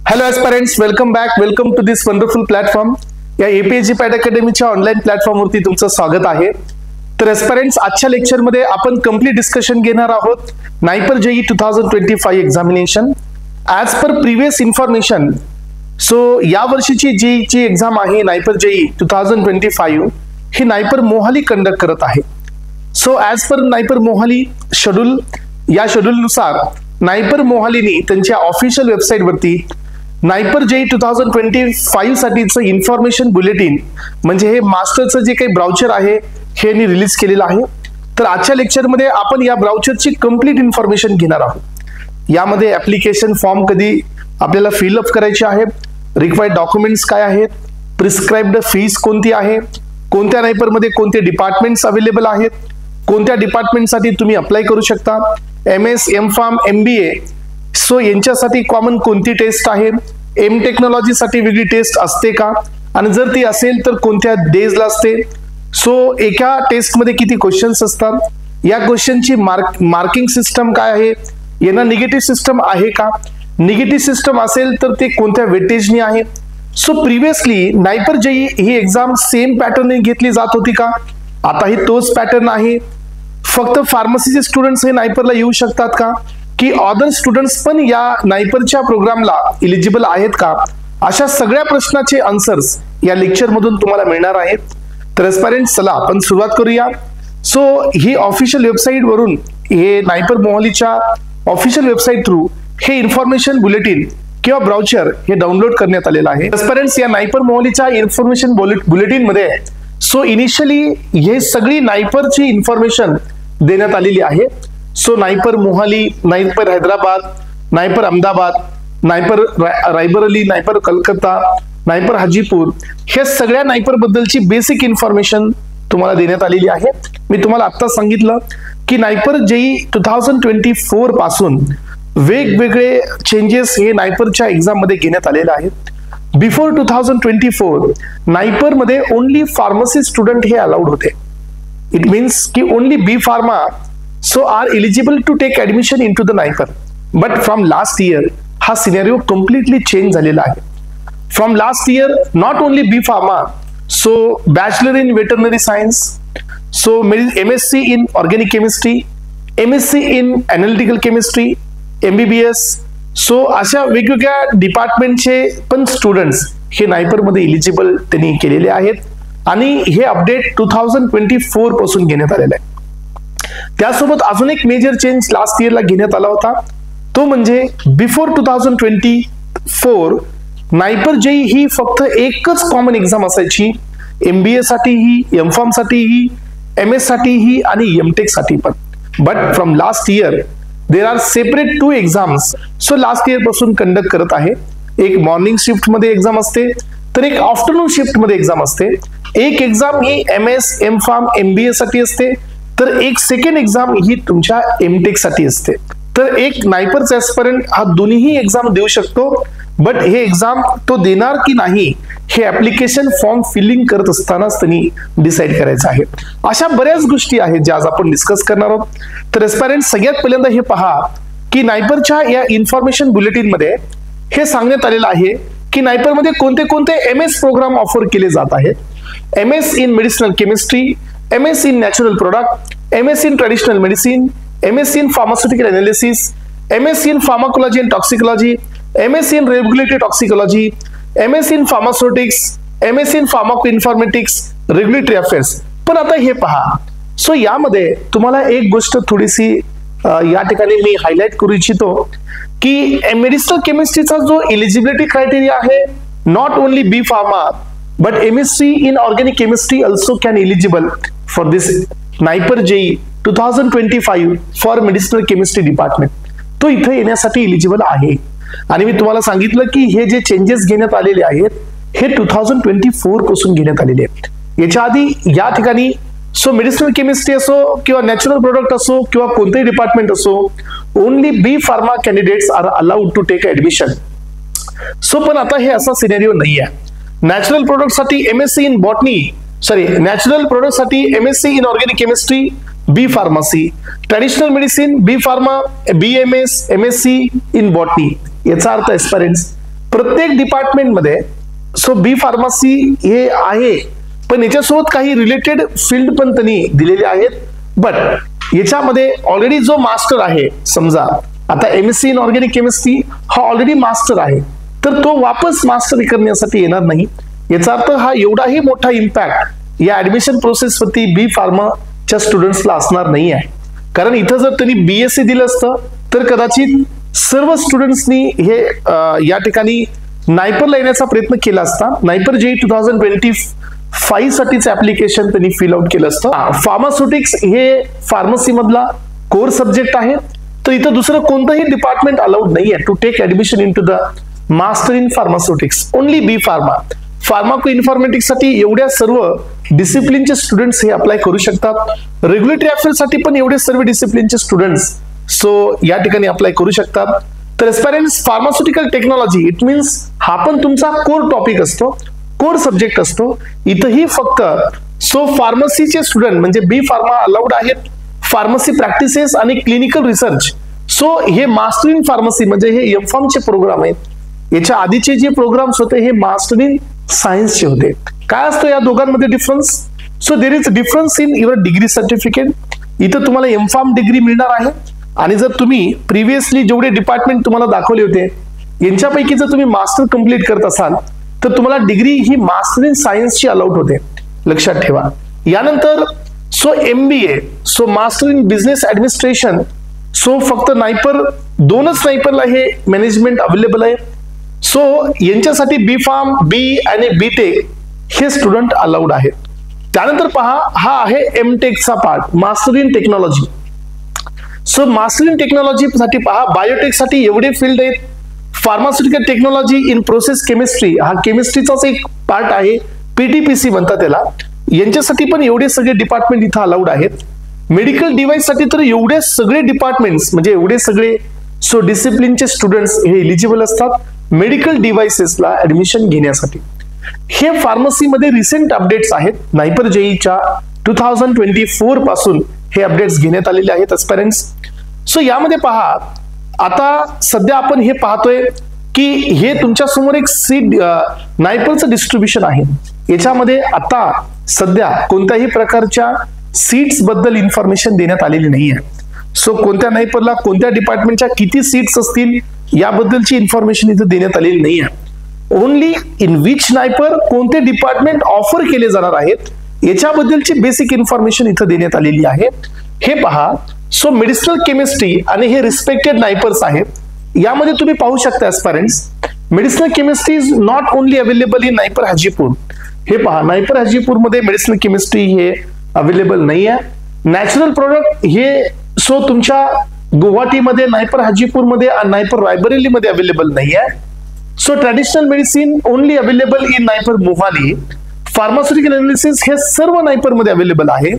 Hello aspirants, welcome back. Welcome to this wonderful platform. या APSG पॅट अकॅडमीच्या online प्लॅटफॉर्मवरती तुमचं स्वागत आहे. तर एस्पायरंट्स, आजच्या लेक्चरमध्ये आपण कंप्लीट डिस्कशन घेणार आहोत NIPER JEE 2025 examination as per previous information. So या वर्षीची जेईची एक्झाम आहे नायपर जेई 2025 ही नायपर मोहाली कंडक्ट करत आहे. So as per NIPER Mohali schedule, या शेड्यूलनुसार नायपर मोहालीनी त्यांच्या ऑफिशियल वेबसाईटवरती नायपर जेई 2025 साठीचं इन्फॉर्मेशन बुलेटिन म्हणजे हे मास्टरचं जे काही ब्राउचर आहे हे रिलीज केलेलं आहे. तर आजच्या लेक्चरमध्ये आपण या ब्राउचरची कंप्लीट इन्फॉर्मेशन घेणार आहोत. यामध्ये ऍप्लिकेशन फॉर्म कधी आपल्याला फिलअप करायचे आहे, रिक्वायर्ड डॉक्युमेंट्स काय आहेत, प्रिस्क्राइब्ड फीस कोणती आहे, कोणत्या नायपरमध्ये कोणते डिपार्टमेंट्स अवेलेबल आहेत, कोणत्या डिपार्टमेंटसाठी तुम्ही अप्लाय करू शकता, MS, M.Pharm, MBA. सो यांच्यासाठी कॉमन कोणती टेस्ट आहे, एम टेक्नॉलॉजीसाठी वेगळी टेस्ट असते का, आणि जर ती असेल तर कोणत्या डेजला असते. सो एका टेस्टमध्ये किती क्वेश्चन्स असतात, या क्वेश्चनची मार्किंग सिस्टम काय आहे, यांना निगेटिव्ह सिस्टम आहे का, निगेटिव्ह सिस्टम असेल तर ते कोणत्या वेटेजनी आहे. सो प्रिव्हियसली नायपर जेई ही एक्झाम सेम पॅटर्नने घेतली जात होती का, आताही तोच पॅटर्न आहे. फक्त फार्मसीचे स्टुडंट्स हे नायपरला येऊ शकतात का, की अदर स्टुडंट्स पण या नायपरच्या प्रोग्रामला इलिजिबल आहेत का, अशा सगळ्या प्रश्नाचे आन्सर्स या लेक्चर मधून तुम्हाला मिळणार आहेत. तर एस्पायरंट्स, चला आपण सुरुवात करूया. सो ही ऑफिशियल वेबसाईट वरून हे नायपर मोहालीच्या ऑफिशियल वेबसाईट थ्रू हे इन्फॉर्मेशन बुलेटिन किंवा ब्राउचर हे डाउनलोड करण्यात आलेलं आहे. एस्पायरंट्स, या नायपर मोहालीच्या इन्फॉर्मेशन बुलेटिन मध्ये सो इनिशियली हे सगळी नायपरची इन्फॉर्मेशन देण्यात आलेली आहे. सो नायपर मोहाली, नायपर हैदराबाद, नायपर अहमदाबाद, नायपर रायबरेली, नायपर कलकत्ता, नायपर हाजीपूर, हे सगळ्या नायपर बद्दलची बेसिक इन्फॉर्मेशन तुम्हाला देण्यात आलेली आहे. मी तुम्हाला आता सांगितलं की नायपर जेई 2024 पासून वेगवेगळे चेंजेस हे नायपरच्या एक्झाम मध्ये घेण्यात आलेले आहेत. बिफोर 2024 नायपर मध्ये ओनली फार्मसी स्टुडंट हे अलाउड होते. इट मीन्स की only B pharma so are eligible to take admission into the NIPER. But from last year हा सिनेरियो completely change झालेला आहे. From last year not only B Pharma, so bachelor in veterinary science, so MSc in organic chemistry, MSc in analytical chemistry, MBBS, so अशा वेगवेगळ्या डिपार्टमेंटचे पण students हे नायपर मध्ये eligible त्यांनी केलेले आहेत आणि हे अपडेट 2024 पासून घेण्यात आलेलं आहे. त्यासोबत अजून एक मेजर चेंज लास्ट इयरला घेण्यात आला होता, तो म्हणजे बिफोर 2024 नायपर जेई ही फक्त एकच कॉमन एक्झाम असायची, MBA साठीही, M.Pharm साठीही, MS साठीही आणि M.Tech साठी पण. But from last year there are separate 2 exams. So last year पासून कंडक्ट करत आहे. एक मॉर्निंग शिफ्ट मध्ये एक्झाम असते, तर एक आफ्टरनून शिफ्ट मध्ये एक्झाम असते. एक एक्झाम ही MS, M.Pharm, MBA साठी असते, तर एक सेकंड एक्झाम ही तुमच्या M.Tech साठी असते. तर एक नायपरचा एस्पायरंट हा दोन्हीही एक्झाम देऊ शकतो. बट हे एक्झाम तो देणार की नाही हे ऍप्लिकेशन फॉर्म फिलिंग करत असतानाच त्यांनी डिसाईड करायचं आहे. अशा बऱ्याच गोष्टी आहेत ज्या आज आपण डिस्कस करणार आहोत. तर एस्पायरंट, सगळ्यात पहिल्यांदा हे पहा की नायपरच्या या इन्फॉर्मेशन बुलेटिन मध्ये हे सांगण्यात आलेलं आहे की नायपर मध्ये कोणते कोणते MS प्रोग्राम ऑफर केले जात आहेत. MS in medicinal chemistry, MS in natural product, MS in traditional medicine, MS in pharmaceutical analysis, MS in pharmacology and toxicology, MS in regulatory toxicology, MS in pharmaceutics, MS in pharmacoinformatics, regulatory affairs. पण आता हे पहा, so यामध्ये तुम्हाला एक गोष्ट थोडीशी या ठिकाणी मी हायलाइट करू इच्छितो की मेडिसिनल केमिस्ट्रीचा जो एलिजिबिलिटी क्रायटेरिया आहे, not only B pharma but MSc in organic chemistry also can eligible for this NIPER JEE 2025 for medicinal chemistry department. तो इथे येण्यासाठी इलिजिबल आहे. आणि मी तुम्हाला सांगितलं की हे जे चेंजेस घेण्यात आलेले आहेत हे 2024 पासून घेण्यात आलेले आहेत. याच्या आधी या ठिकाणी सो मेडिसिनल केमिस्ट्री असो किंवा नॅचरल प्रोडक्ट असो किंवा कोणतेही डिपार्टमेंट असो, only B pharma candidates are allowed to take admission. So पण आता हे असा सिनेरियो नाही आहे. नॅचरल प्रोडक्ट साठी MSc in botany, natural product साठी MSc in organic chemistry, B pharmacy, traditional medicine, B pharma, BMS, MSc in botany. याचा अर्थ एस्पायरंट्स प्रत्येक डिपार्टमेंटमध्ये सो बी फार्मसी हे आहे, पण याच्यासोबत काही रिलेटेड फील्ड पण त्यांनी दिलेले आहेत. बट याच्यामध्ये ऑलरेडी जो मास्टर आहे, समजा आता एमएससी इन ऑर्गॅनिक केमिस्ट्री हा ऑलरेडी मास्टर आहे, तर तो वापस मास्टर करण्यासाठी येणार नाही. याचा अर्थ हा एवढाही मोठा इम्पॅक्ट या ऍडमिशन प्रोसेसवरती बी फार्माच्या स्टुडंट्सला असणार नाही आहे. कारण इथं जर त्यांनी बीएससी दिलं असतं तर कदाचित सर्व स्टुडंट्सनी हे या ठिकाणी नायपरला येण्याचा प्रयत्न केला असता. नायपर JEE 2025 साठीच ऍप्लिकेशन त्यांनी फिल आउट केलं असतं. फार्मास्युटिक्स हे फार्मसी मधला कोर सब्जेक्ट आहे, तर इथं दुसरं कोणतंही डिपार्टमेंट अलाउड नाही आहे to take admission into the master in pharmaceutics. Only B pharma. Pharmacoinformatics साठी एवढ्या सर्व डिसिप्लिनचे स्टुडंट्स हे अप्लाय करू शकतात. रेग्युलेटरी अफेअर्स साठी पण एवढे सर्व डिसिप्लिनचे स्टुडंट्स सो या ठिकाणी अप्लाय करू शकतात. तर एस्पायरंट्स फार्मास्युटिकल टेक्नॉलॉजी इट मीन्स हा पण तुमचा कोर टॉपिक असतो, कोर सब्जेक्ट असतो. इथंही फक्त सो फार्मसीचे स्टुडंट म्हणजे बी फार्मा अलाउड आहेत. फार्मसी प्रॅक्टिसेस आणि क्लिनिकल रिसर्च. सो हे मास्टर इन फार्मसी म्हणजे हे एमफार्म चे प्रोग्राम आहेत. याच्या आधीचे जे प्रोग्राम्स होते हे मास्टर इन सायन्सचे होते. काय असतो या दोघांमध्ये difference? So there is difference in your degree certificate. इथं तुम्हाला एमफार्म डिग्री मिळणार आहे, आणि जर तुम्ही प्रिव्हियसली जेवढे डिपार्टमेंट तुम्हाला दाखवले होते यांच्यापैकी जर तुम्ही मास्टर कंप्लीट करत असाल तर तुम्हाला डिग्री ही मास्टर इन सायन्सची अलाउड होते, लक्षात ठेवा. यानंतर so MBA so master in business administration. So फक्त नायपर दोनच नायपरला हे मॅनेजमेंट अवेलेबल आहे. सो यांच्यासाठी बी फार्म, बी आणि बीटेक हे स्टुडंट अलाउड आहेत. त्यानंतर पहा, हा आहे एमटेकचा part, master in technology. So master in technology साठी पहा, बायोटेक साठी एवढे फील्ड आहेत. Pharmaceutical technology in process chemistry हा केमिस्ट्रीचाच एक पार्ट आहे, PTPC म्हणतात त्याला. यांच्यासाठी पण एवढे सगळे डिपार्टमेंट इथं अलाउड आहेत. मेडिकल डिव्हाइस साठी तर एवढे सगळे डिपार्टमेंट्स म्हणजे एवढे सगळे सो डिसिप्लिनचे स्टुडंट्स हे एलिजिबल असतात मेडिकल डिव्हाइसेसला ऍडमिशन घेण्यासाठी. हे फार्मसीमध्ये रिसेंट अपडेट्स आहेत. नायपर JEEच्या 2024 पासून हे अपडेट्स घेण्यात आलेले आहेत एस्पायरंट्स. सो यामध्ये पहा, आता सध्या आपण हे पाहतोय की हे तुमच्या समोर एक सीट नायपरचं डिस्ट्रीब्युशन आहे. याच्यामध्ये आता सध्या कोणत्याही प्रकारच्या सीट्स बद्दल इन्फॉर्मेशन देण्यात आलेली नाही आहे. सो कोणत्या नायपरला कोणत्या डिपार्टमेंटच्या किती सीट्स असतील याबद्दलची इन्फॉर्मेशन इथं देण्यात आलेली नाही आहे. ओनली इन विच नायपर कोणते डिपार्टमेंट ऑफर केले जाणार आहेत याच्याबद्दलची बेसिक इन्फॉर्मेशन इथं देण्यात आलेली आहे. हे पहा, सो मेडिसिनल केमिस्ट्री आणि हे रिस्पेक्टेड नायपर्स आहेत. यामध्ये तुम्ही पाहू शकता aspirants, medicinal chemistry is not only available in NIPER Hajipur. हे पहा, नायपर हाजीपूर मध्ये मेडिसिनल केमिस्ट्री हे अवेलेबल नाही आहे. नॅचरल प्रोडक्ट हे सो तुमच्या गुवाहाटीमध्ये, नायपर हाजीपूरमध्ये आणि नायपर रायबरेलीमध्ये अवेलेबल नाही आहे. So traditional medicine only available in NIPER Mohali. Pharmaceutical analysis हे सर्व नायपर मध्ये अवेलेबल आहे.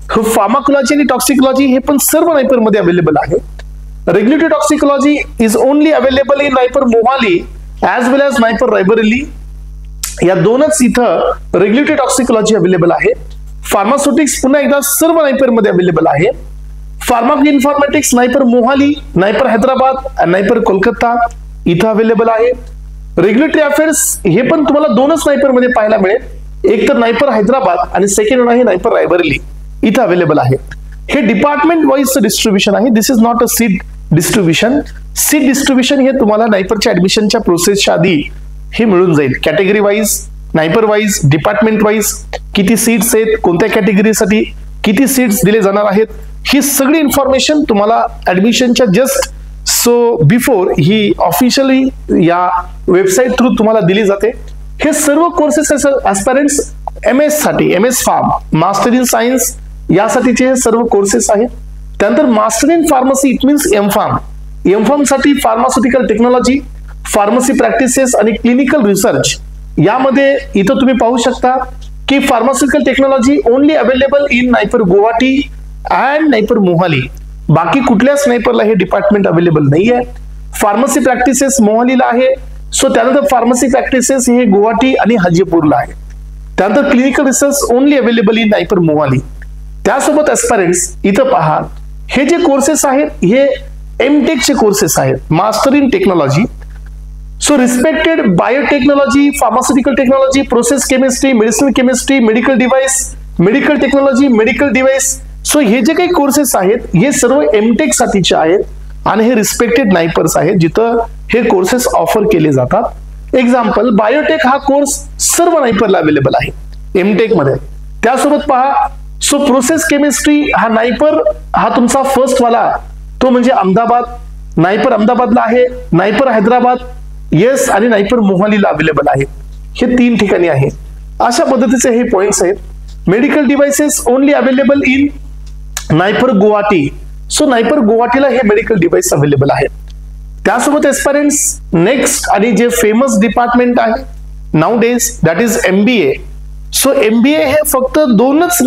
फार्माकोलॉजी आणि टॉक्सिकोलॉजी हे पण सर्व नायपर मध्ये अवेलेबल आहे. Regulatory toxicology is only available in NIPER Mohali as well as NIPER Raebareli. या दोनच इथं रेग्युलेटरी टॉक्सिकोलॉजी अवेलेबल आहे. फार्मास्युटिक्स पुन्हा एकदा सर्व नायपर मध्ये अवेलेबल आहे. Pharmacoinformatics NIPER Mohali, NIPER Hyderabad आणि नायपर कोलकाता इथं अवेलेबल आहे. रेग्युलेटरी अफेअर्स हे पण तुम्हाला दोनच नायपर मध्ये पाहायला मिळेल, एक तर नायपर हैदराबाद आणि सेकंड आहे नायपर रायबरेली इथं अवेलेबल आहे. हे डिपार्टमेंट वाईज डिस्ट्रीब्युशन आहे. This is not a seat distribution. Seat distribution हे तुम्हाला नायपरच्या ऍडमिशनच्या प्रोसेसच्या आधी हे मिळून जाईल. Category wise, NIPER wise, department wise किती सीट्स आहेत, कोणत्या कॅटेगरीसाठी किती सीट्स दिले जाणार आहेत, ही सगळी इन्फॉर्मेशन तुम्हाला ऍडमिशनच्या जस्ट सो बिफोर ही ऑफिशियली या वेबसाईट थ्रू तुम्हाला दिली जाते. हे सर्व कोर्सेस एस्पायरंट्स MS साठी, MS pharm, master in science यासाठीचे हे सर्व कोर्सेस आहेत. त्यानंतर master in pharmacy it means M Pharm. M Pharm साठी फार्मास्युटिकल टेक्नॉलॉजी, फार्मसी प्रॅक्टिसेस आणि क्लिनिकल रिसर्च. यामध्ये इथं तुम्ही पाहू शकता की pharmaceutical technology only available in NIPER Guwahati and NIPER Mohali. बाकी कुठल्याच नायपरला हे डिपार्टमेंट अवेलेबल नाही आहे. फार्मसी प्रॅक्टिसेस मोहालीला आहे. सो त्यानंतर फार्मसी प्रॅक्टिसेस हे गुवाहाटी आणि हाजीपूरला आहे. त्यानंतर clinical research only available in NIPER Mohali. त्यासोबत एस्पायरंट्स इथं पहा, हे जे कोर्सेस आहेत हे एमटेकचे कोर्सेस आहेत. Master in technology so respected biotechnology, pharmaceutical technology, process chemistry, medicinal chemistry, medical device, medical technology, medical device. So हे जे काही कोर्सेस आहेत हे सर्व एमटेक साठीचे आहेत आणि हे रिस्पेक्टेड नायपर्स आहेत जिथं हे कोर्सेस ऑफर केले जातात. एक्झाम्पल, बायोटेक हा कोर्स सर्व नायपरला अवेलेबल आहे एमटेक मध्ये. त्यासोबत पहा, सो प्रोसेस केमिस्ट्री हा नायपर हा तुमचा फर्स्ट वाला तो म्हणजे अहमदाबाद, नायपर अहमदाबादला आहे, नायपर हैदराबाद, येस, आणि नायपर मोहालीला अवेलेबल आहे. हे 3 ठिकाणी आहे. अशा पद्धतीचे हे पॉइंट्स आहेत. Medical devices only available in NIPER Guwahati. So NIPER गुवाहाटीला हे मेडिकल डिव्हाइस अवेलेबल आहे. त्यासोबत एस्पायरंट्स नेक्स्ट आणि जे फेमस डिपार्टमेंट आहे now days that is MBA. So MBA हे फक्त दोनच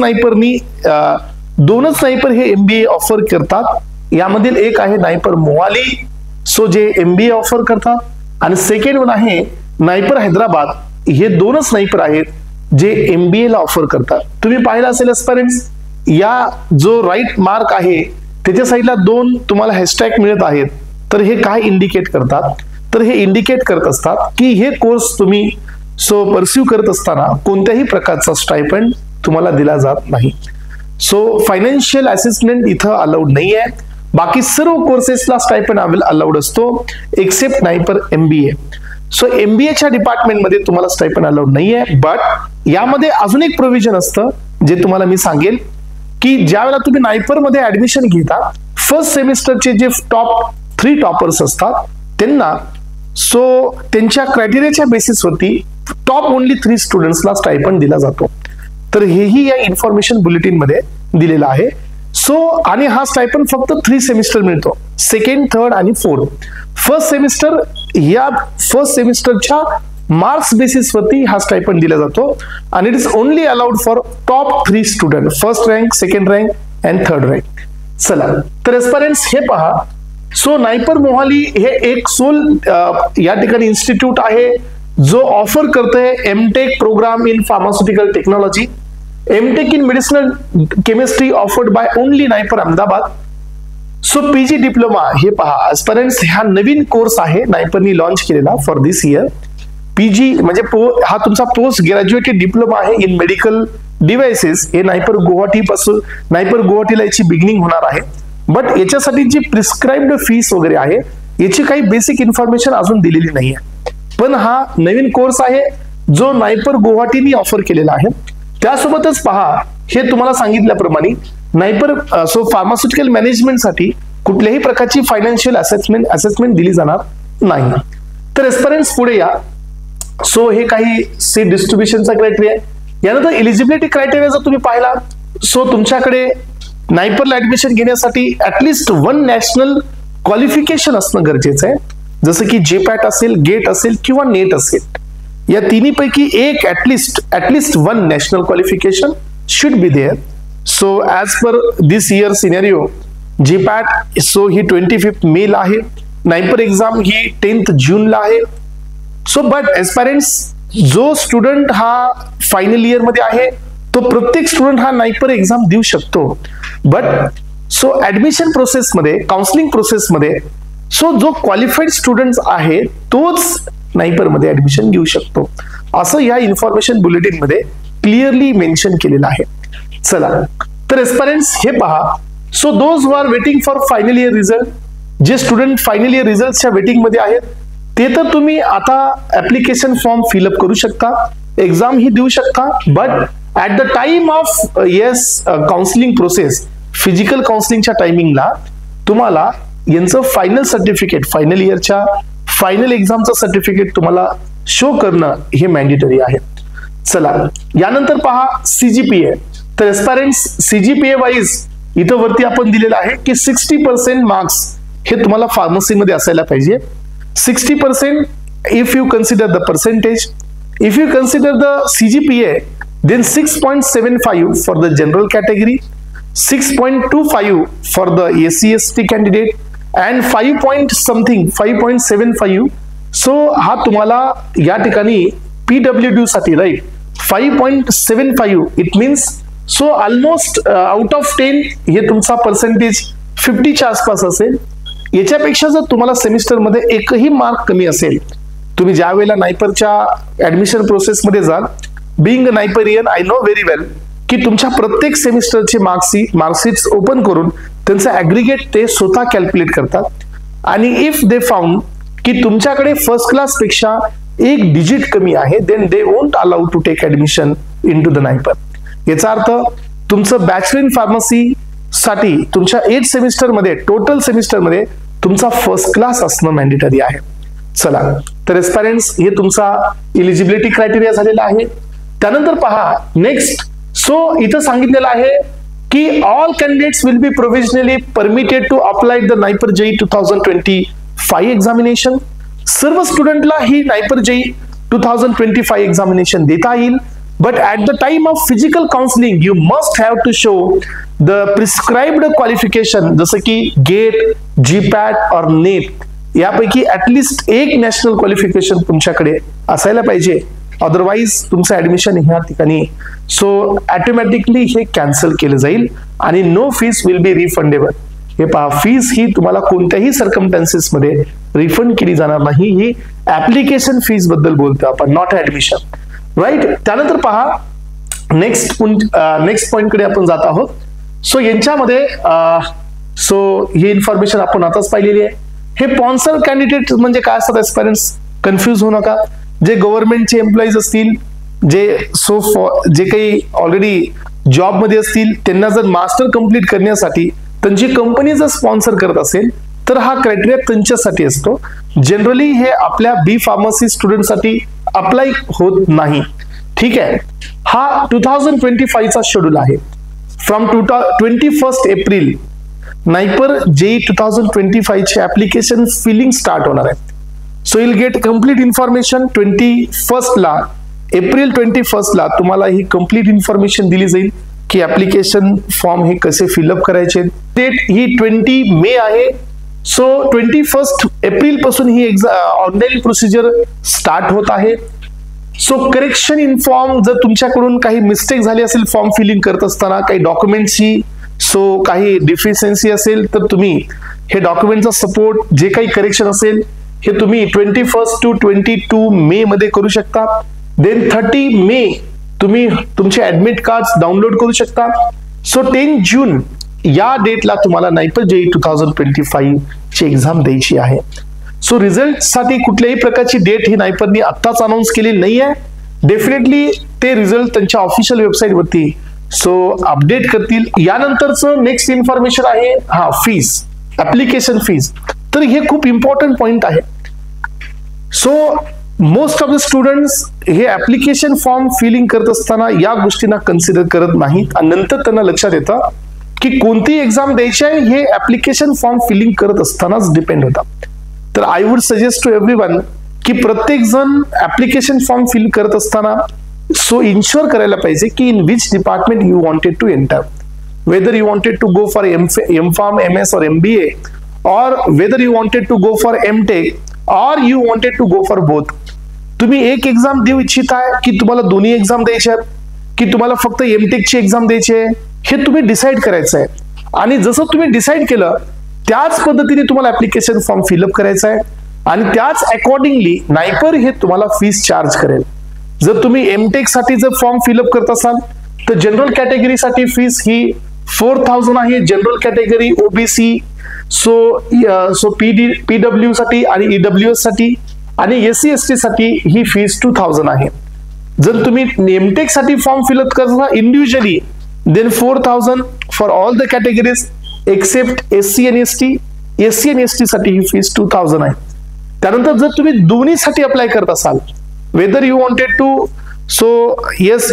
नायपर हे MBA ऑफर करतात. यामधील एक आहे नायपर मोहाली, सो जे MBA ऑफर करतात, आणि सेकंड वन आहे नायपर हैदराबाद. हे दोनच नायपर आहेत जे MBA ला ऑफर करतात. तुम्ही पाहिलं असेल एस्पायरंट्स, या जो राईट मार्क आहे त्याच्या साईडला 2 तुम्हाला हॅशटॅग मिळत आहेत. तर हे काय इंडिकेट करतात? तर हे इंडिकेट करत असतात की हे कोर्स तुम्ही परस्यू करत असताना कोणत्याही प्रकारचा स्टायपेंड तुम्हाला दिला जात नाही. सो फायनान्शियल असिस्टमेंट इथं अलाउड नाही आहे. बाकी सर्व कोर्सेसला स्टायपेंड अलाउड असतो एक्सेप्ट नायपर MBA. सो MBAच्या डिपार्टमेंटमध्ये तुम्हाला स्टायपेंड अलाउड नाही आहे. बट यामध्ये अजून एक प्रोव्हिजन असतं जे तुम्हाला मी सांगेल की ज्यावेळेला तुम्ही नायपर मध्ये ऍडमिशन घेता, फर्स्ट सेमिस्टरचे जे टॉप 3 टॉपर्स असतात त्यांना त्यांच्या क्रायटेरियाच्या बेसिसवरती टॉप ओनली 3 स्टुडंट्सला स्टायपेंड दिला जातो. तर हेही या इन्फॉर्मेशन बुलेटिन मध्ये दिलेलं आहे. आणि हा स्टायपेंड फक्त 3 सेमिस्टर मिळतो, सेकंड, थर्ड आणि फोर्थ. फर्स्ट सेमिस्टरच्या मार्क्स बेसिसवरती हा स्टायपेंड दिला जातो आणि it is only allowed for top 3 student, first rank, second rank and third rank. चला, तर एस्पायरंट्स हे पहा, सो नायपर मोहाली हे एक सोल या ठिकाणी इन्स्टिट्यूट आहे जो ऑफर करतोय M Tech programme in pharmaceutical technology, M Tech in medicinal chemistry offered by only NIPER Ahmedabad. So PG diploma हे पहा एस्पायरंट्स, हा नवीन कोर्स आहे नायपरनी लॉन्च केलेला फॉर दिस इयर. PG म्हणजे हा तुमचा पोस्ट ग्रॅज्युएटेड डिप्लोमा आहे इन मेडिकल डिव्हाइसेस. हे नायपर गुवाहाटीला याची बिगिनिंग होणार आहे. बट याच्यासाठी जी प्रिस्क्राइब्ड फीस वगैरे आहे याची काही बेसिक इन्फॉर्मेशन अजून दिलेली नाहीये. पण हा नवीन कोर्स आहे जो नायपर गुवाहाटीने ऑफर केलेला आहे. त्यासोबतच पहा, हे तुम्हाला सांगितल्याप्रमाणे नायपर फार्मास्युटिकल मॅनेजमेंटसाठी कुठल्याही प्रकारची फायनान्शियल असेसमेंट दिली जाणार नाही. तर एस्पायरंट्स पुढे या. सो हे काही सीट डिस्ट्रीब्युशनचा क्रायटेरिया. यानंतर एलिजिबिलिटी क्रायटेरिया जर तुम्ही पाहिला, सो तुमच्याकडे नायपरला ऍडमिशन घेण्यासाठी ऍटलिस्ट 1 नॅशनल क्वालिफिकेशन असणं गरजेचं आहे. जसं की JPAT असेल, गेट असेल किंवा नेट असेल. या तिन्हीपैकी एक at least 1 national qualification should be there. So as per this year scenario JPAT so ही 25 मेला आहे, नायपर एक्झाम ही 10th जूनला आहे. सो बट एस्पायरंट्स, जो स्टुडंट हा फायनल इयर मध्ये आहे तो प्रत्येक स्टुडंट हा नायपर एक्झाम देऊ शकतो. बट ऍडमिशन प्रोसेसमध्ये, काउन्सिलिंग प्रोसेसमध्ये जो क्वालिफाईड स्टुडंट आहे तोच नायपर मध्ये ऍडमिशन घेऊ शकतो, असं या इन्फॉर्मेशन बुलेटिन मध्ये क्लिअरली मेन्शन केलेलं आहे. चला, तर एस्पायरंट्स हे पहा, so those who are waiting for final year result, जे स्टुडंट फायनल इयर रिझल्टच्या वेटिंग मध्ये आहेत ते तर तुम्ही आता ऍप्लिकेशन फॉर्म फिलअप करू शकता, एक्झाम ही देऊ शकता. But at the time of counselling process, physical काउन्सिलिंगच्या टायमिंगला तुम्हाला यांचं फायनल सर्टिफिकेट, फायनल इयरच्या फायनल एक्झामचं सर्टिफिकेट तुम्हाला शो करणं हे मॅन्डेटरी आहे. चला, यानंतर पहा CGPA. तर एस्पायरंट्स CGPA वाईज इथं वरती आपण दिलेलं आहे की 60% मार्क्स हे तुम्हाला फार्मसीमध्ये असायला पाहिजे. 60% if you consider the percentage. If you consider the CGPA, then 6.75 for the general category, 6.25 for the SC/ST candidate and 5.75. So हा तुम्हाला या ठिकाणी PWD साठी right 5.75 it means so almost out of 10 हे तुमचा पर्सेंटेज 50च्या आसपास असेल. याच्यापेक्षा जर तुम्हाला सेमिस्टर मध्ये एकही मार्क कमी असेल तुम्ही ज्या वेळेला नायपरच्या ऍडमिशन प्रोसेसमध्ये जाल, being a NIPERian I know very well की तुमच्या प्रत्येक सेमिस्टरचे मार्कशीट्स ओपन करून त्यांचं ऍग्रिगेट ते स्वतः कॅल्क्युलेट करतात. आणि इफ दे फाउंड की तुमच्याकडे फर्स्ट क्लास पेक्षा एक डिजिट कमी आहे, then they won't allow to take admission into the NIPER. याचा अर्थ तुमचं बॅचलर इन फार्मसी साठी तुमच्या 8 सेमिस्टरमध्ये, टोटल सेमिस्टरमध्ये तुमचा फर्स्ट क्लास असणं मॅन्डेटरी आहे. चला, तर एस्पायरंट्स हे तुमचा इलिजिबिलिटी क्रायटेरिया झालेला आहे. त्यानंतर पहा नेक्स्ट. सो इथं सांगितलेलं आहे की all candidates will be provisionally permitted to apply the NIPER JEE 2025 examination. सर्व स्टुडंटला ही नायपर जेई 2025 एक्झामिनेशन देता येईल. But at the time of physical counseling, you must have to show the prescribed qualification, जसं की GATE, GPAT or NET यापैकी at least एक national qualification तुमच्याकडे असायला पाहिजे. अदरवाईज तुमचं ऍडमिशन ह्या ठिकाणी ऑटोमॅटिकली हे कॅन्सल केलं जाईल आणि no fees will be refundable. हे पहा, फीस ही तुम्हाला कोणत्याही सर्कमस्टन्सेस मध्ये रिफंड केली जाणार नाही. ही ऍप्लिकेशन फीस बद्दल बोलतो आपण, नॉट ऍडमिशन, राईट. त्यानंतर पहा नेक्स्ट पॉइंट कडे आपण जात आहोत. सो यांच्यामध्ये ही इन्फॉर्मेशन आपण आताच पाहिलेली आहे. हे स्पॉन्सर कॅन्डिडेट म्हणजे काय असतात एस्पायरंट्स, कन्फ्युज होऊ नका. जे गव्हर्नमेंटचे एम्प्लॉईज असतील, जे काही ऑलरेडी जॉब मध्ये असतील, त्यांना जर मास्टर कंप्लीट करण्यासाठी त्यांची कंपनी जर स्पॉन्सर करत असेल तर हा क्रायटेरिया त्यांच्यासाठी असतो. जनरली हे आपल्या बी फार्मसी स्टुडंटसाठी अप्लाय होत नाही. ठीक आहे. हा 2025 शेड्यूल आहे. फ्रॉम 21 एप्रिल नायपर जेई 2025 चे ऍप्लिकेशन फिलिंग स्टार्ट होणार आहे. So will get complete information 21 ला, एप्रिल 21 ला तुम्हाला ही कम्प्लीट इन्फॉर्मेशन दिली जाईल की ऍप्लिकेशन फॉर्म हे कसे फिलअप करायचे. डेट ही 20 मे आहे. सो 21 एप्रिल पासून ही ऑनलाईन प्रोसिजर स्टार्ट होत आहे. सो करेक्शन इन फॉर्म, जर तुमच्याकडून काही मिस्टेक झाली असेल फॉर्म फिलिंग करत असताना, काही डॉक्युमेंटची काही डिफिशियन्सी असेल, तर तुम्ही हे डॉक्युमेंटचा सपोर्ट, जे काही करेक्शन असेल हे तुम्ही 21 to 22 मे मध्ये करू शकता. देन 30 मे तुम्ही तुमचे ऍडमिट कार्ड डाउनलोड करू शकता. सो 10 जून या डेटला तुम्हाला नायपर जेई 2025 ची एक्झाम द्यायची आहे. सो रिझल्ट साठी कुठल्याही प्रकारची डेट ही नायपरनी आत्ताच अनाऊन्स केलेली नाहीये. डेफिनेटली ते रिझल्ट त्यांच्या ऑफिशियल वेबसाईट वरती अपडेट करतील. यानंतरचं नेक्स्ट इन्फॉर्मेशन आहे फीस, ऍप्लिकेशन फीस. तर हे खूप इम्पॉर्टंट पॉइंट आहे. So most of the students हे ऍप्लिकेशन फॉर्म फिलिंग करत असताना या गोष्टींना कन्सिडर करत नाहीत आणि नंतर त्यांना लक्षात येतं की कोणती एक्झाम द्यायची आहे हे ऍप्लिकेशन फॉर्म फिलिंग करत असतानाच डिपेंड होतात. तर I would suggest to everyone की प्रत्येक जण ऍप्लिकेशन फॉर्म फिल करत असताना इन्श्योर करायला पाहिजे की in which department you wanted to enter, whether you wanted to go for M.Pharm, MS or MBA, or whether you wanted to go for M.Tech or you wanted to go for both. तुम्ही एक exam देऊ इच्छित आहे की तुम्हाला दोन्ही exam द्यायच्या आहेत, की तुम्हाला फक्त M.Tech ची एक्झाम द्यायची आहे, हे तुम्ही डिसाईड करायचं आहे. आणि जसं तुम्ही डिसाईड केलं त्याच पद्धतीने तुम्हाला ऍप्लिकेशन फॉर्म फिलअप करायचा आहे आणि त्याच अकॉर्डिंगली नायपर हे तुम्हाला फीस चार्ज करेल. जर तुम्ही M.Tech साठी जर फॉर्म फिलअप करत असाल तर जनरल कॅटेगरीसाठी फीस ही 4000 आहे. जनरल कॅटेगरी OBC, PW साठी आणि EWS साठी आणि SC/ST साठी ही फीस 2000 आहे. जर तुम्ही M.Tech साठी फॉर्म फिलअप करता individually, then 4000 for all the categories except SC आणि ST. SC आणि ST साठी ही फीस 2000 आहे. त्यानंतर जर तुम्ही दोन्हीसाठी अप्लाय करत असाल, whether you wanted to,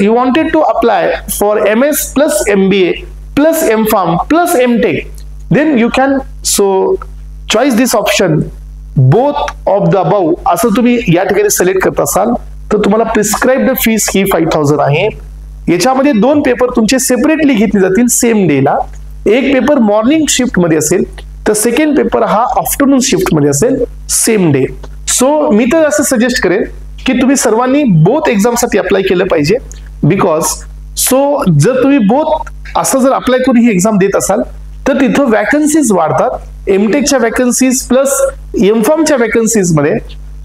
you wanted to apply for MS plus MBA plus M.Pharm plus M.Tech, then you can choose this option both of the above. असं तुम्ही या ठिकाणी सिलेक्ट करत असाल तर तुम्हाला प्रिस्क्राइब्ड फीस ही 5000 आहे. याच्यामध्ये 2 पेपर तुमचे सेपरेटली घेतले जातील सेम डेला. एक पेपर मॉर्निंग शिफ्ट मध्ये असेल तर सेकंड पेपर हा आफ्टरनून शिफ्ट मध्ये असेल सेम डे. सो मी तर असं सजेस्ट करेन की तुम्ही सर्वांनी बोथ एक्झाम साठी अप्लाय केलं पाहिजे. बिकॉज जर तुम्ही बोथ असं जर अप्लाय करून ही एक्झाम देत असाल तर तिथं वॅकन्सीज वाढतात. M.Tech च्या वॅकन्सीज प्लस M.Pharm च्या वॅकन्सीज मध्ये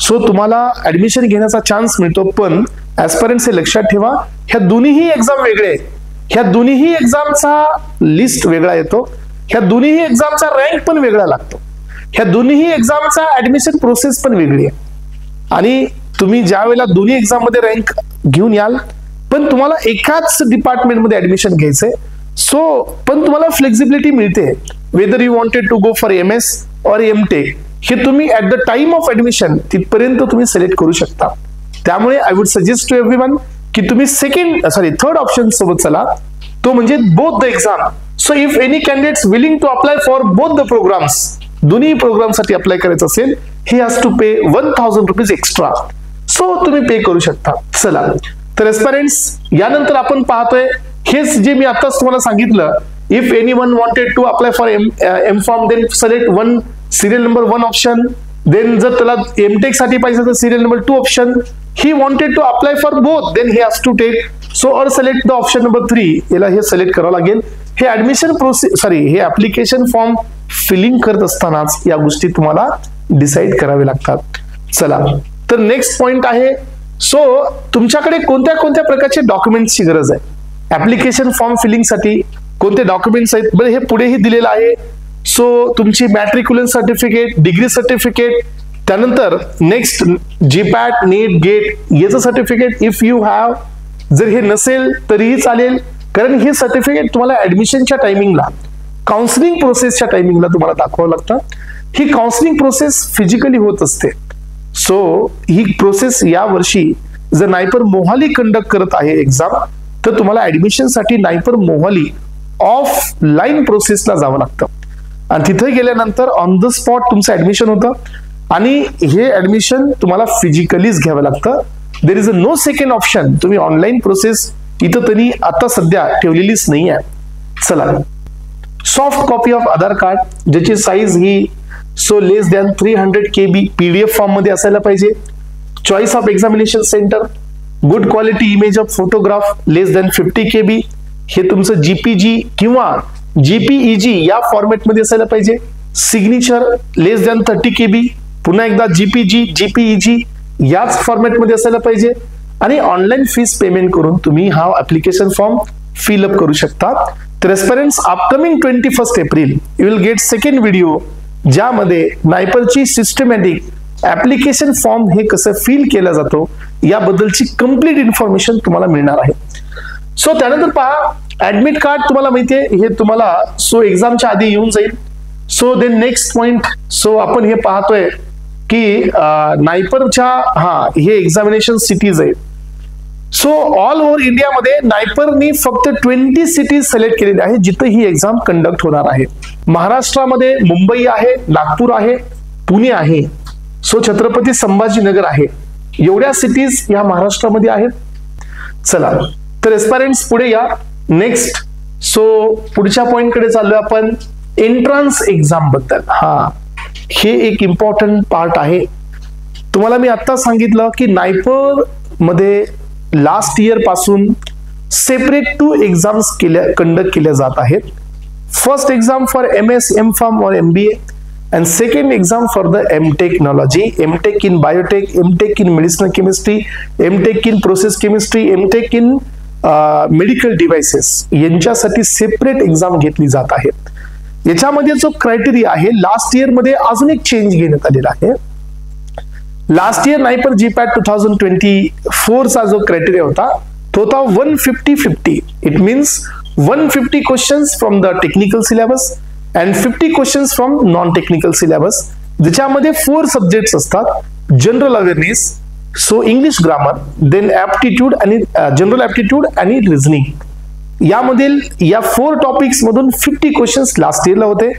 सो तुम्हाला ऍडमिशन घेण्याचा चान्स मिळतो. पण ऍस्पिरंट्स हे लक्षात ठेवा, ह्या दोन्हीही एक्झाम वेगळे आहेत. ह्या दोन्हीही एक्झामचा लिस्ट वेगळा येतो. ह्या दोन्हीही एक्झामचा रँक पण वेगळा लागतो. ह्या दोन्हीही एक्झामचा ऍडमिशन प्रोसेस पण वेगळी आहे. आणि तुम्ही ज्या वेळेला दोन्ही एक्झाम मध्ये रँक घेऊन याल, पण तुम्हाला एकाच डिपार्टमेंटमध्ये ऍडमिशन घ्यायचंय. सो पण तुम्हाला फ्लेक्झिबिलिटी मिळते. Whether you wanted to go for MS or MTech, हे तुम्ही at the time of admission तिथपर्यंत तुम्ही सिलेक्ट करू शकता. त्यामुळे I would suggest to everyone की तुम्ही थर्ड ऑप्शन सोबत चला, तो म्हणजे both the exam. So if any candidates willing to apply for both the programmes, दोन्ही प्रोग्रामसाठी अप्लाय करायचं असेल, he has to pay 1000 rupees extra. So तुम्ही पे करू शकता. चला तर एस्पिरंट्स, यानंतर आपण पाहतोय हेच जे मी आताच तुम्हाला सांगितलं. If anyone wanted to apply for M.Pharm, then select one serial number 1 option. Then जर त्याला MTech साठी पाहिजे तर serial number 2 option. He wanted to apply for both, then he has to take or select the option number 3. याला हे select करावं लागेल. हे ऍडमिशन प्रोसेस हे ऍप्लिकेशन फॉर्म फिलिंग करत असतानाच या गोष्टी तुम्हाला डिसाइड करावे लागतात. चला तर नेक्स्ट पॉइंट आहे. सो तुमच्याकडे कोणत्या कोणत्या प्रकारचे डॉक्युमेंट्सची गरज आहे ऍप्लिकेशन फॉर्म फिलिंग साठी, कोणते डॉक्युमेंट्स आहेत बरं, हे पुढेही दिलेलं आहे. सो तुमची मॅट्रिक्युलर सर्टिफिकेट, डिग्री सर्टिफिकेट, त्यानंतर नेक्स्ट GPAT, NEET, GATE याचं सर्टिफिकेट इफ यू हॅव. जर हे नसेल तरीही चालेल, कारण हे सर्टिफिकेट तुम्हाला ऍडमिशनच्या टायमिंगला, काउन्सिलिंग प्रोसेसच्या टायमिंगला तुम्हाला दाखवावं लागतं. ही काउन्सिलिंग प्रोसेस फिजिकली होत असते. सो ही प्रोसेस या वर्षी जर नायपर मोहाली कंडक्ट करत आहे एक्झाम, तर तुम्हाला ऍडमिशनसाठी नायपर मोहाली ऑफलाईन प्रोसेसला जावं लागतं. आणि तिथे गेल्यानंतर ऑन द स्पॉट तुमचं ऍडमिशन होतं. आणि हे ऍडमिशन तुम्हाला फिजिकलीच घ्यावं लागतं. There is a no second option. तुम्ही ऑनलाईन प्रोसेस इथं तरी आता सध्या ठेवलेलीच नाही आहे. चला, soft copy of Aadhaar card, ज्याची साईज ही less than 300 KB PDF form मध्ये असायला पाहिजे. Choice of examination centre, good quality image of photograph less than 50 KB. हे तुमचं GPG किंवा JPEG या फॉर्मॅटमध्ये असायला पाहिजे. सिग्नेचर लेस दॅन 30 KB. पुन्हा एकदा GPG, JPEG याच फॉर्मॅटमध्ये असायला पाहिजे. आणि ऑनलाईन फीस पेमेंट करून तुम्ही हा ऍप्लिकेशन फॉर्म फिलअप करू शकता. तर aspirants, upcoming 21 April you will get second video, ज्यामध्ये नायपरची सिस्टमॅटिक ऍप्लिकेशन फॉर्म हे कसं फिल केला जातो याबद्दलची कंप्लीट इन्फॉर्मेशन तुम्हाला मिळणार आहे. सो त्यानंतर पहा, ऍडमिट कार्ड तुम्हाला माहितीये हे तुम्हाला एक्झामच्या आधी येऊन जाईल. सो देन नेक्स्ट पॉइंट, आपण हे पाहतोय की नायपरच्या हे एक्झामिनेशन सिटीज आहेत. सो ऑल ओव्हर इंडियामध्ये नायपरनी फक्त 20 सिटीज सिलेक्ट केलेल्या आहेत जिथे ही एक्झाम कंडक्ट होणार आहे. महाराष्ट्रामध्ये मुंबई आहे, नागपूर आहे, पुणे आहे, छत्रपती संभाजीनगर आहे. एवढ्या सिटीज या महाराष्ट्रामध्ये आहेत. चला तर एस्पायरंट्स पुढे या. नेक्स्ट पुढच्या पॉइंट कडे चाललोय आपण, एंट्रन्स एक्झाम बद्दल. हे एक इम्पॉर्टंट पार्ट आहे. तुम्हाला मी आता सांगितलं की नायपर मध्ये लास्ट इयर पासून सेपरेट 2 एक्झाम्स कंडक्ट केल्या जात आहेत. First exam for MS, M.Pharm और MBA and second exam for the M.Technology, M.Tech in Biotech, M.Tech in Medicinal Chemistry, M.Tech in Process Chemistry, M.Tech in Medical Devices यांच्यासाठी separate exam घेतली जात आहे. याच्यामध्ये जो क्रायटेरिया आहे लास्ट इयर मध्ये अजून एक चेंज घेण्यात आलेला आहे. लास्ट इयर नायपर GPAT 2024 चा जो क्रायटेरिया होता तो होता 150-50. It means 150 questions from the technical syllabus and 50 questions from non technical syllabus, ज्याच्यामध्ये 4 सब्जेक्ट्स असतात. General awareness, English grammar, then aptitude आणि जनरल ऍप्टिट्यूड आणि रिझनिंग. यामधील या 4 टॉपिक्स मधून 50 क्वेश्चन्स लास्ट इयरला होते.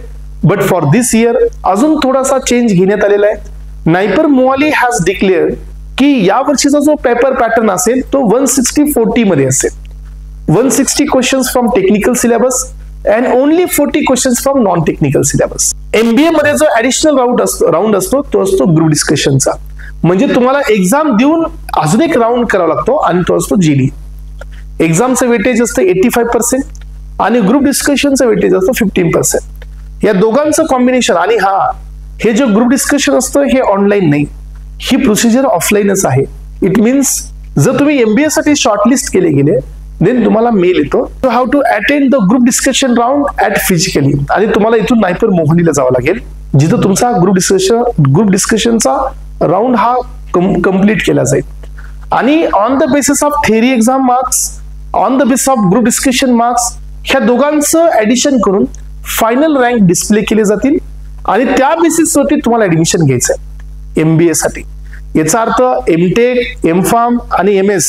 बट फॉर दिस इयर अजून थोडासा चेंज घेण्यात आलेला आहे. नायपर मोहाली हॅज डिक्लेअर की या वर्षीचा जो पेपर पॅटर्न असेल तो 160-40 मध्ये असेल. 160 questions from technical syllabus and only 40 questions from non technical syllabus. MBA मध्ये जो ऍडिशनल राऊंड असतो तो असतो ग्रुप डिस्कशनचा. म्हणजे तुम्हाला एक्झाम देऊन अजून एक राऊंड करावा लागतो आणि तो असतो GD. एक्झामचं वेटेज असतं 85% आणि ग्रुप डिस्कशनचं वेटेज असतं 15%. या दोघांचं कॉम्बिनेशन. आणि हे जे ग्रुप डिस्कशन असतं हे ऑनलाईन नाही, ही प्रोसिजर ऑफलाईनच आहे. इट मीन्स जर तुम्ही MBA साठी शॉर्टलिस्ट केले गेले देन तुम्हाला मेल येतो how to attend the group discussion round at physically, आणि तुम्हाला इथून नायपर मोहालीला जावं लागेल जिथं तुमचा ग्रुप डिस्कशनचा राऊंड हा कंप्लीट केला जाईल. आणि on the basis of theory exam marks, on the basis of group discussion marks, ह्या दोघांचं ऍडिशन करून फायनल रँक डिस्प्ले केले जातील आणि त्या बेसिसवरती तुम्हाला ऍडमिशन घ्यायचंय MBA साठी. याचा अर्थ MTech, M.Pharm आणि MS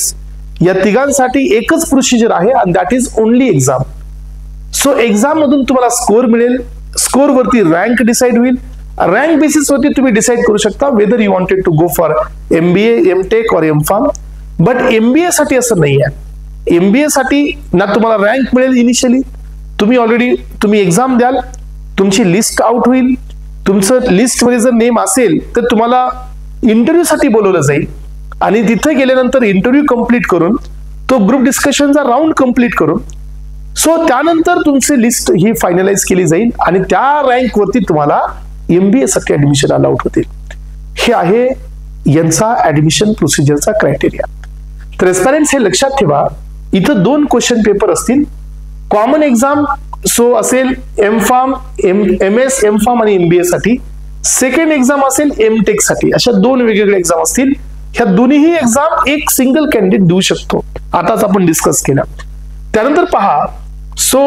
या तिघांसाठी एकच प्रोसिजर आहे आणि that is only exam. So exam मधून तुम्हाला स्कोर मिळेल, स्कोर वरती रँक डिसाइड होईल, रँक बेसिस वरती तुम्ही डिसाइड करू शकता whether you wanted to go for MBA, M.Tech और M.Pharm. बट MBA साठी असं नाही आहे. MBA साठी ना तुम्हाला रँक मिळेल इनिशियली, तुम्ही एक्झाम द्याल, तुमची लिस्ट आउट होईल, तुमचं लिस्ट मध्ये जर नेम असेल तर तुम्हाला इंटरव्ह्यू साठी बोलवलं जाईल आणि तिथे गेल्यानंतर इंटरव्ह्यू कंप्लीट करून तो ग्रुप डिस्कशनचा राऊंड कंप्लीट करून सो त्यानंतर तुमची लिस्ट ही फायनलाइज केली जाईल आणि त्या रँक वरती तुम्हाला MBA साठी ऍडमिशन अलाउड होतील. हे आहे यांचा ऍडमिशन प्रोसिजरचा क्रायटेरिया. तर एस्पायरंट्स हे लक्षात ठेवा, इथं 2 क्वेश्चन पेपर असतील. कॉमन एक्झाम सो असेल M.Pharm, MS, M.Pharm आणि MBA साठी. सेकंड एक्झाम असेल M.Tech साठी. अशा 2 वेगवेगळे एक्झाम असतील. ह्या दोन्ही एक्झाम एक सिंगल कॅन्डिडेट देऊ शकतो, आताच आपण डिस्कस केला. त्यानंतर पहा, सो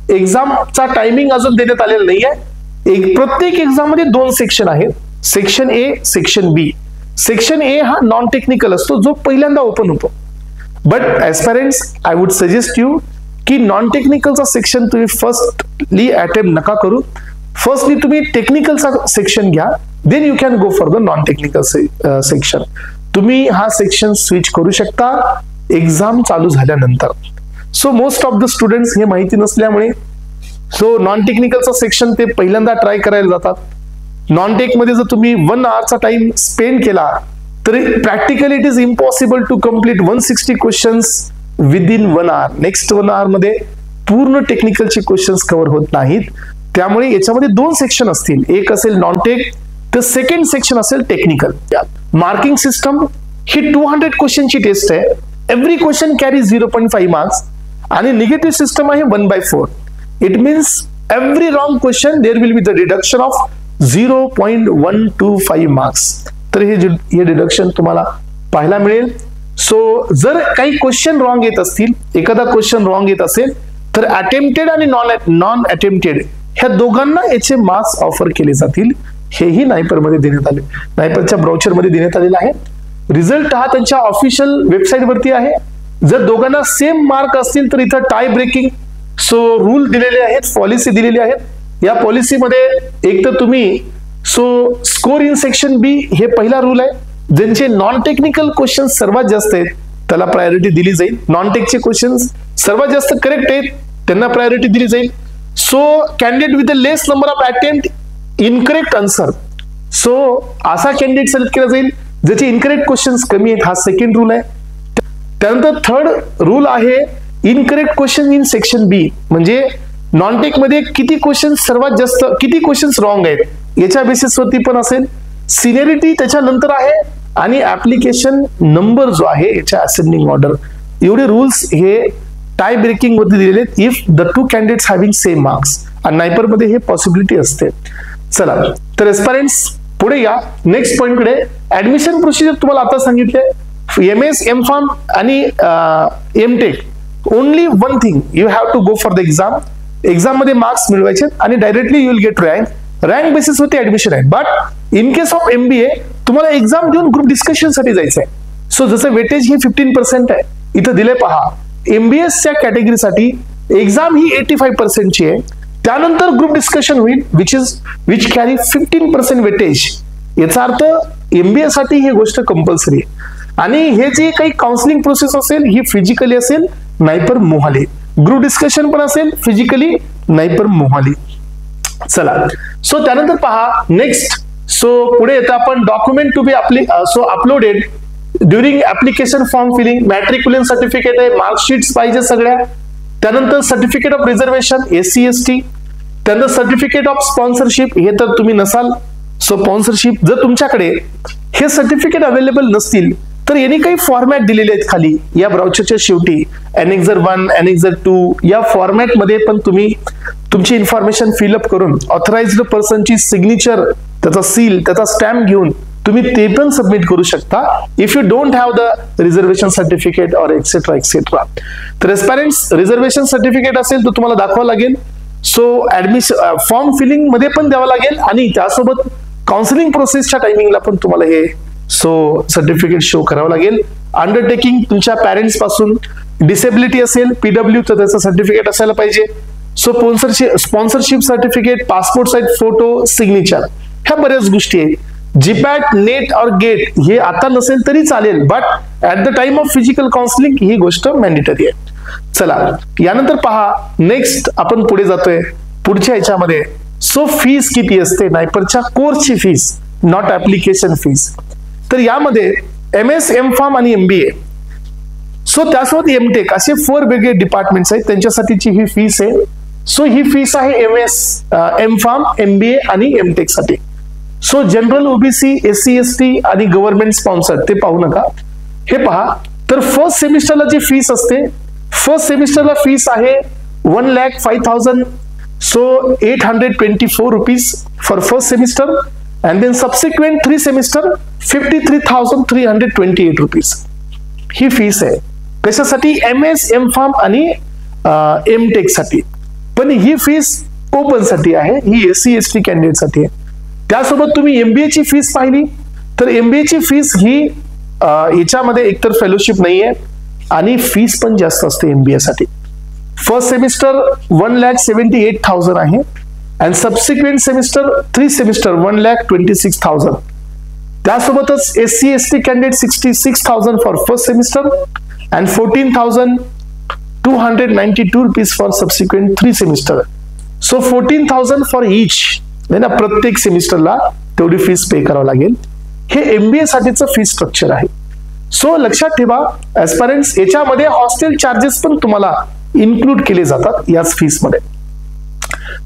एक्झामचा टायमिंग अजून देण्यात आलेला नाहीये. प्रत्येक एक्झाम मध्ये 2 सेक्शन आहेत, section A, section B. Section A हा नॉन टेक्निकल असतो जो पहिल्यांदा ओपन होतो. But aspirants I would suggest you की नॉन टेक्निकलचा सेक्शन तुम्ही फर्स्टली अटेम्प्ट नका करू. फर्स्टली तुम्ही टेक्निकलचा सेक्शन घ्या, then you can go for the non technical section. तुम्ही हा सेक्शन स्विच करू शकता एक्झाम चालू झाल्यानंतर. So most of the students हे माहिती नसल्यामुळे सो नॉन टेक्निकलचा सेक्शन ते पहिल्यांदा ट्राय करायला जातात. नॉन टेक मध्ये जर तुम्ही 1 आवरचा टाइम स्पेंड केला तर practically it is impossible to complete 160 questions within 1 hour. Next 1 hour मध्ये पूर्ण टेक्निकलचे क्वेश्चन्स कव्हर होत नाहीत. त्यामुळे याच्यामध्ये 2 सेक्शन असतील, एक असेल नॉन टेक तर सेकंड सेक्शन असेल टेक्निकल. मार्किंग सिस्टम ही 200 क्वेश्चनची टेस्ट आहे. एव्हरी क्वेश्चन कॅरी 0.5 मार्क्स आणि निगेटिव्ह सिस्टम आहे 1/4. It means every wrong question there will be the deduction of 0.125 marks. तर हे डिडक्शन तुम्हाला पाहायला मिळेल. सो जर काही क्वेश्चन रॉंग येत असतील, एखादा क्वेश्चन रॉंग येत असेल तर अटेम्प्टेड आणि नॉन अटेम्प्टेड ह्या दोघांना याचे मार्क्स ऑफर केले जातील. हेही नायपर मध्ये देण्यात आले, नायपरच्या ब्राउचर मध्ये देण्यात आलेला आहे. रिझल्ट हा त्यांच्या ऑफिशियल वेबसाईट वरती आहे. जर दोघांना सेम मार्क असतील तर इथं टाय ब्रेकिंग सो रूल दिलेले आहेत, पॉलिसी दिलेली आहेत. या पॉलिसीमध्ये एक तर तुम्ही so score in section B हे पहिला रूल आहे. ज्यांचे नॉन टेक्निकल क्वेश्चन सर्वात जास्त आहेत त्याला प्रायोरिटी दिली जाईल. नॉन टेकचे क्वेश्चन सर्वात जास्त करेक्ट आहेत त्यांना प्रायोरिटी दिली जाईल. So candidate with the less number of attempt incorrect answer, so असा कॅन्डिडेट सिलेक्ट केला जाईल ज्याचे इनकरेक्ट क्वेश्चन्स कमी आहेत. हा सेकंड रूल आहे. त्यानंतर थर्ड रूल आहे incorrect question in section B, म्हणजे नॉन टेक मध्ये किती क्वेश्चन सर्वात जास्त, किती क्वेश्चन्स रॉंग आहेत याच्या बेसिसवरती पण असेल. सिनियरिटी त्याच्यानंतर आहे आणि ऍप्लिकेशन नंबर जो आहे याच्या असेंडिंग ऑर्डर. एवढे रूल्स हे टाय ब्रेकिंग वरती दिलेले आहेत if the 2 candidates having same marks. आणि नायपर मध्ये हे पॉसिबिलिटी असते. चला तर एस्पायरंट्स पुढे या नेक्स्ट पॉइंट कडे. ऍडमिशन प्रोसिजर तुम्हाला आता सांगितले. MS, M.Pharm आणि M.Tech only one thing, you have to go for the exam. Exam मध्ये मार्क्स मिळवायचे आणि directly you will get rank. Rank basis वरती ऍडमिशन आहे. But in case of MBA तुम्हाला एक्झाम देऊन ग्रुप डिस्कशन साठी जायचं आहे. सो जसं वेटेज ही 15% आहे इथं दिले पहा. MBSच्या कॅटेगरीसाठी एक्झाम ही 85% ची आहे. त्यानंतर ग्रुप डिस्कशन होईल विच कॅरी 15% वेटेज. याचा अर्थ MBA साठी ही गोष्ट कंपल्सरी आहे. आणि हे जे काही काउन्सिलिंग प्रोसेस असेल ही फिजिकली असेल नायपर मोहाली. ग्रुप डिस्कशन पण असेल फिजिकली नायपर मोहाली. चला सो त्यानंतर पहा नेक्स्ट. सो पुढे येतं आपण document to be uploaded during application form filling. Matriculation certificate आहे, मार्कशीट्स पाहिजे सगळ्या. त्यानंतर certificate of reservation SC ST. त्यानंतर सर्टिफिकेट ऑफ स्पॉन्सरशिप, हे तर तुम्ही नसाल सो स्पॉन्सरशिप जर तुमच्याकडे हे सर्टिफिकेट अवेलेबल नसतील तर यांनी काही फॉर्मॅट दिलेले आहेत खाली या ब्राउचरच्या शेवटी, Annexure 1, Annexure 2 या फॉर्मॅट मध्ये पण तुम्ही तुमची इन्फॉर्मेशन फिलअप करून ऑथराइज्ड पर्सनची सिग्नेचर, त्याचा सील, त्याचा स्टॅम्प घेऊन तुम्ही ते पण सबमिट करू शकता if you don't have the reservation certificate और एक्सेट्रा एक्सेट्रा. तर एस्पायरंट्स रिझर्वेशन सर्टिफिकेट असेल तर तुम्हाला दाखवावं लागेल. सो ऍडमिशन फॉर्म फिलिंग मध्ये पण द्यावं लागेल आणि त्यासोबत काउन्सिलिंग प्रोसेसच्या टायमिंगला पण तुम्हाला हे सर्टिफिकेट शो करावं लागेल. अंडरटेकिंग तुमच्या पॅरेंट्स पासून डिसेबिलिटी असेल, पीडब्ल्यू, तर त्याचं सर्टिफिकेट असायला पाहिजे. So sponsorship certificate, passport size photo, signature, ह्या बऱ्याच गोष्टी आहेत. जीपॅट, नेट और गेट हे आता नसेल तरी चालेल, but at the time of physical counselling ही गोष्ट मॅन्डेटरी आहे. चला यानंतर पहा, नेक्स्ट आपण पुढे जातोय पुढच्या ह्याच्यामध्ये. सो फीस किती असते नायपरच्या कोर्सची फीस, नॉट ऍप्लिकेशन फीस. तर यामध्ये MS, M.Pharm आणि MBA, सो त्यासोबत MTech असे 4 वेगळे डिपार्टमेंट्स आहेत, त्यांच्यासाठीची ही फीस आहे. सो ही फीस आहे MS, M.Pharm, MBA आणि MTech साठी. So general, OBC, SC, ST आणि गव्हर्नमेंट स्पॉन्सर्ड ते पाहू नका. हे पहा, तर फर्स्ट सेमिस्टरला जी फीस असते, फर्स्ट सेमिस्टरला फीस आहे 1,05,000, so 824 rupees for first semester, and then subsequent 3 semester 53,328 rupees he fees आहे. कशासाठी? MS, M.Pharm आणि MTech साठी. पण ही फीस ओपन साठी आहे, ही SC, ST कॅन्डिडेट साठी आहे. त्यासोबत तुम्ही MBA ची फीस पाहिली तर MBA ची फीस ही याच्यामध्ये एकतर फेलोशिप नाहीये आणि फीस पण जास्त असते MBA साठी. फर्स्ट सेमिस्टर 1,78,000 आहे and subsequent semester 3 semester 1,26,000. त्यासोबतच SC, ST candidate 66,000 for first semester and 14,292 rupees for subsequent 3 semester. So 14,000 for each. ना प्रत्येक सेमिस्टरला तेवढी फीस पे करावं लागेल. हे MBA साठीचं फीस स्ट्रक्चर आहे. सो लक्षात ठेवा एस्पायरंट्स, याच्यामध्ये हॉस्टेल चार्जेस पण तुम्हाला इन्क्लूड केले जातात याच फीस मध्ये.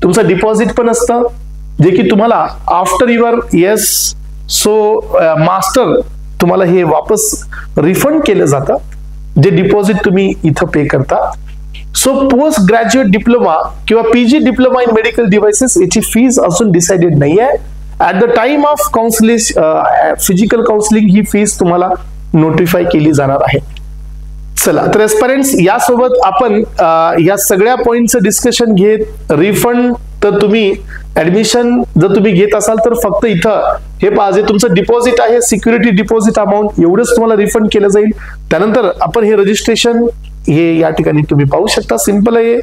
तुमचं डिपॉझिट पण असतं जे की तुम्हाला आफ्टर युअर मास्टर तुम्हाला हे वापस रिफंड केलं जातं, जे डिपॉझिट तुम्ही इथं पे करता. सो पोस्ट ग्रॅज्युएट डिप्लोमा किंवा PG diploma in medical devices याची फीस अजून डिसाइडेड नाही आहे. At the time of physical counselling he fees तुम्हाला नोटिफाय केली जाणार आहे. चला तर एस्पायरंट्स, यासोबत आपण या सगळ्या पॉइंटचं डिस्कशन घेत, रिफंड तर तुम्ही ऍडमिशन जर तुम्ही घेत असाल तर फक्त इथं हे पहा, जे तुमचं डिपॉझिट आहे, सिक्युरिटी डिपॉझिट अमाऊंट एवढंच तुम्हाला रिफंड केलं जाईल. त्यानंतर आपण हे रजिस्ट्रेशन हे या ठिकाणी तुम्ही पाहू शकता, सिंपल आहे.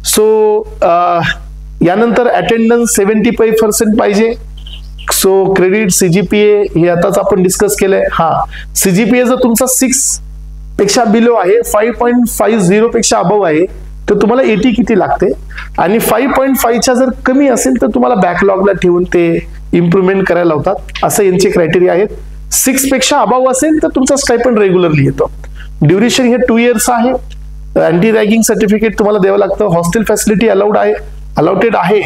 सो यानंतर अटेंडन्स 75% पाहिजे. सो क्रेडिट, CGPA हे आताच आपण डिस्कस केलंय. हा, CGPA जर तुमचा 6 पेक्षा बिलो आहे, 5.50 पेक्षा अबव आहे तर तुम्हाला 80 किती लागते, आणि 5.5च्या जर कमी असेल तर तुम्हाला बॅकलॉगला ठेवून ते इम्प्रुव्हमेंट करायला लावतात. असं यांचे क्रायटेरिया आहेत. 6 पेक्षा अबव असेल तर तुमचा स्टायपंड रेग्युलरली येतो. ड्युरेशन हे 2 इयर्स आहे. अँटी रॅगिंग सर्टिफिकेट तुम्हाला द्यावं लागतं. हॉस्टेल फॅसिलिटी अलाउटेड आहे.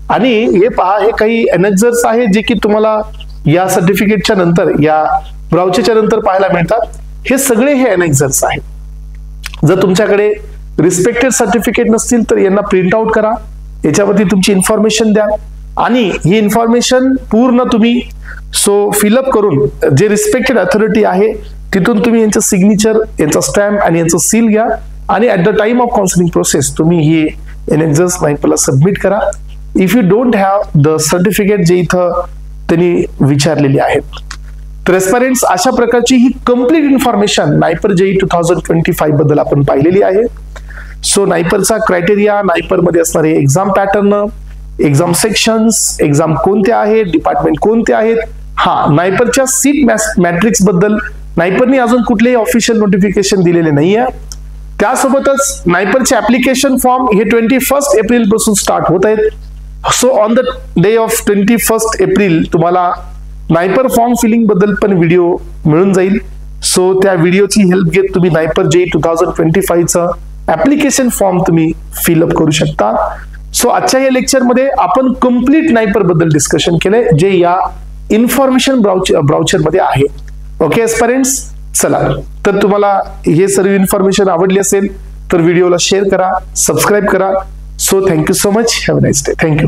आणि हे पहा, हे काही एनेक्झर्स आहे जे की तुम्हाला या सर्टिफिकेटच्या नंतर, या ब्राउचरच्या नंतर पाहायला मिळतात. हे सगळे हे एनेक्झर्स आहेत. जर तुमच्याकडे रिस्पेक्टेड सर्टिफिकेट नसतील तर यांना प्रिंट आउट करा, याच्यावरती तुमची इन्फॉर्मेशन द्या आणि ही इन्फॉर्मेशन पूर्ण तुम्ही फिलअप करून जे रिस्पेक्टेड अथॉरिटी आहे तिथून तुम्ही यांचं सिग्नेचर, यांचा स्टॅम्प आणि यांचं सील घ्या आणि at the time of counselling process तुम्ही ही एनेक्झर्स नायपरला सबमिट करा. If you don't have the certificate जे इथं त्यांनी विचारलेली आहेत. तर एस्पायरंट्स, अशा प्रकारची ही कंप्लीट इन्फॉर्मेशन नायपर JEE 2025 बद्दल आपण पाहिलेली आहे. सो नायपरचा क्रायटेरिया, नायपर मध्ये असणारे exam pattern, exam sections, exam कोणते आहेत, डिपार्टमेंट कोणते आहेत. हा, नायपरच्या सीट मॅट्रिक्स बद्दल नायपरने अजून कुठलेही ऑफिशियल नोटिफिकेशन दिलेले नाहीये. त्यासोबतच नायपरचे ऍप्लिकेशन फॉर्म हे 21 एप्रिल पासून स्टार्ट होत आहेत. So on the day of 21 April तुम्हाला नायपर फॉर्म फिलिंग बद्दल पण व्हिडिओ मिळून जाईल. सो त्या व्हिडिओची हेल्प घेत तुम्ही नायपर JEE 2025चं ऍप्लिकेशन फॉर्म तुम्ही फिलअप करू शकता. सो आजच्या या लेक्चर मध्ये आपण कंप्लीट नायपर बद्दल डिस्कशन केलंय, जे या इन्फॉर्मेशन ब्राउचर मध्ये आहे. ओके एस्पायरंट्स, चला तर तुम्हाला हे सर्व इन्फॉर्मेशन आवडली असेल तर व्हिडिओला शेअर करा, सबस्क्राईब करा. So thank you so much, have a nice day. Thank you.